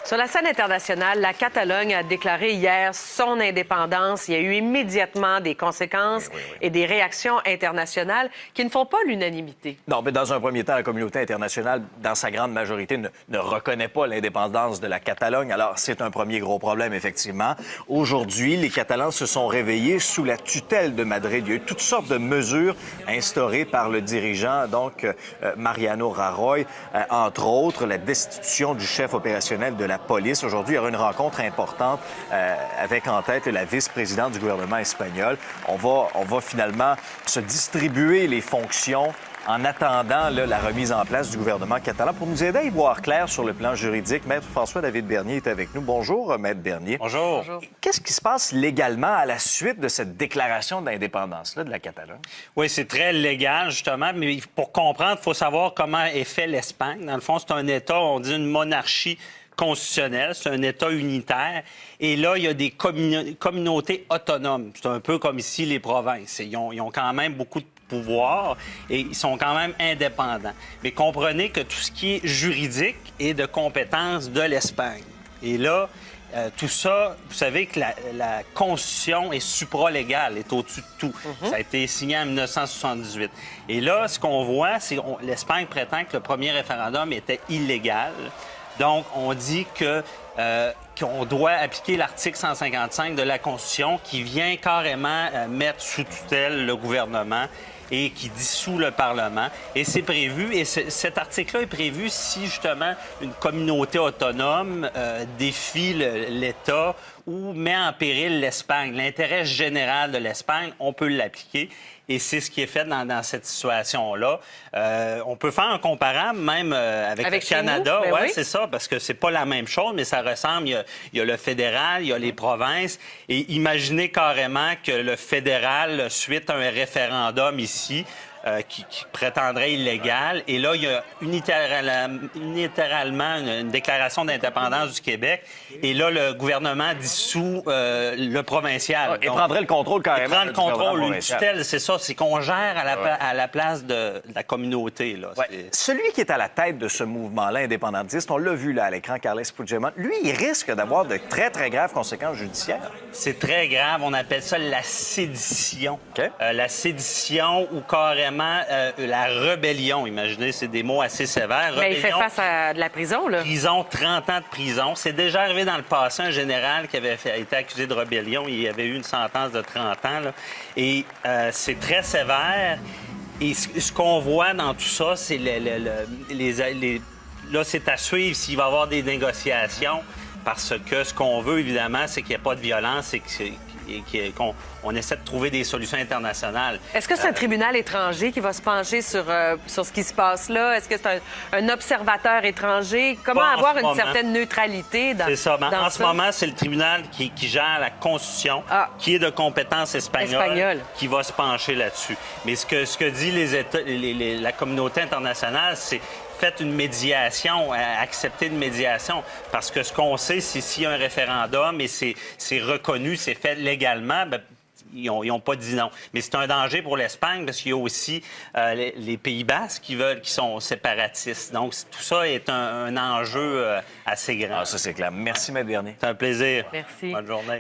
Sur la scène internationale, la Catalogne a déclaré hier son indépendance. Il y a eu immédiatement des conséquences et des réactions internationales qui ne font pas l'unanimité. Non, mais dans un premier temps, la communauté internationale, dans sa grande majorité, ne reconnaît pas l'indépendance de la Catalogne. Alors, c'est un premier gros problème, effectivement. Aujourd'hui, les Catalans se sont réveillés sous la tutelle de Madrid. Il y a eu toutes sortes de mesures instaurées par le dirigeant, donc Mariano Rajoy, entre autres la destitution du chef opérationnel de la police. Aujourd'hui, il y aura une rencontre importante avec en tête la vice-présidente du gouvernement espagnol. On va finalement se distribuer les fonctions en attendant la remise en place du gouvernement catalan. Pour nous aider à y voir clair sur le plan juridique, Maître François-David Bernier est avec nous. Bonjour, Maître Bernier. Bonjour. Qu'est-ce qui se passe légalement à la suite de cette déclaration d'indépendance-là de la Catalogne? Oui, c'est très légal, justement, mais pour comprendre, il faut savoir comment est fait l'Espagne. Dans le fond, c'est un État, on dit une monarchie constitutionnelle, c'est un État unitaire. Et là, il y a des communautés autonomes. C'est un peu comme ici les provinces. Ils ont quand même beaucoup de pouvoir et ils sont quand même indépendants. Mais comprenez que tout ce qui est juridique est de compétence de l'Espagne. Et là, tout ça, vous savez que la Constitution est supralégale, est au-dessus de tout. Ça a été signé en 1978. Et là, ce qu'on voit, c'est que l'Espagne prétend que le premier référendum était illégal. Donc, on dit qu'on doit appliquer l'article 155 de la Constitution qui vient carrément mettre sous tutelle le gouvernement et qui dissout le Parlement. Et c'est prévu, et cet article-là est prévu si, justement, une communauté autonome défie l'État ou met en péril l'Espagne. L'intérêt général de l'Espagne, on peut l'appliquer. Et c'est ce qui est fait dans cette situation-là. On peut faire un comparable même avec le Canada. Ben oui, c'est ça, parce que c'est pas la même chose, mais ça ressemble. Il y a le fédéral, il y a les provinces. Et imaginez carrément que le fédéral, suite à un référendum ici, qui prétendrait illégal. Et là, il y a unilatéralement une déclaration d'indépendance du Québec. Et là, le gouvernement dissout le provincial. Et prendrait le contrôle carrément. Il prend le contrôle, une tutelle, c'est ça. C'est qu'on gère à la place de la communauté. Là. Ouais. Celui qui est à la tête de ce mouvement-là indépendantiste, on l'a vu là à l'écran, Carles Puigdemont, lui, il risque d'avoir de très, très graves conséquences judiciaires. C'est très grave. On appelle ça la sédition. Okay. La sédition ou carrément la rébellion. Imaginez, c'est des mots assez sévères. Mais il fait face à de la prison, là. Prison, 30 ans de prison. C'est déjà arrivé dans le passé, un général qui avait été accusé de rébellion. Il avait eu une sentence de 30 ans. Là. Et c'est très sévère. Et ce qu'on voit dans tout ça, c'est là, c'est à suivre s'il va y avoir des négociations. Parce que ce qu'on veut, évidemment, c'est qu'il n'y ait pas de violence et qu'on essaie de trouver des solutions internationales. Est-ce que c'est un tribunal étranger qui va se pencher sur ce qui se passe là? Est-ce que c'est un observateur étranger? Comment avoir une certaine neutralité dans C'est ça. En ce moment, c'est le tribunal qui gère la Constitution, qui est de compétence espagnole, qui va se pencher là-dessus. Mais ce que dit les États, la communauté internationale, c'est faites une médiation, accepter une médiation. Parce que ce qu'on sait, c'est s'il y a un référendum et c'est reconnu, c'est fait légalement, bien, ils n'ont pas dit non. Mais c'est un danger pour l'Espagne parce qu'il y a aussi les Pays-Bas qui sont séparatistes. Donc, tout ça est un enjeu assez grand. Ah, ça, c'est clair. Merci, Maître Bernier. C'est un plaisir. Merci. Bonne journée.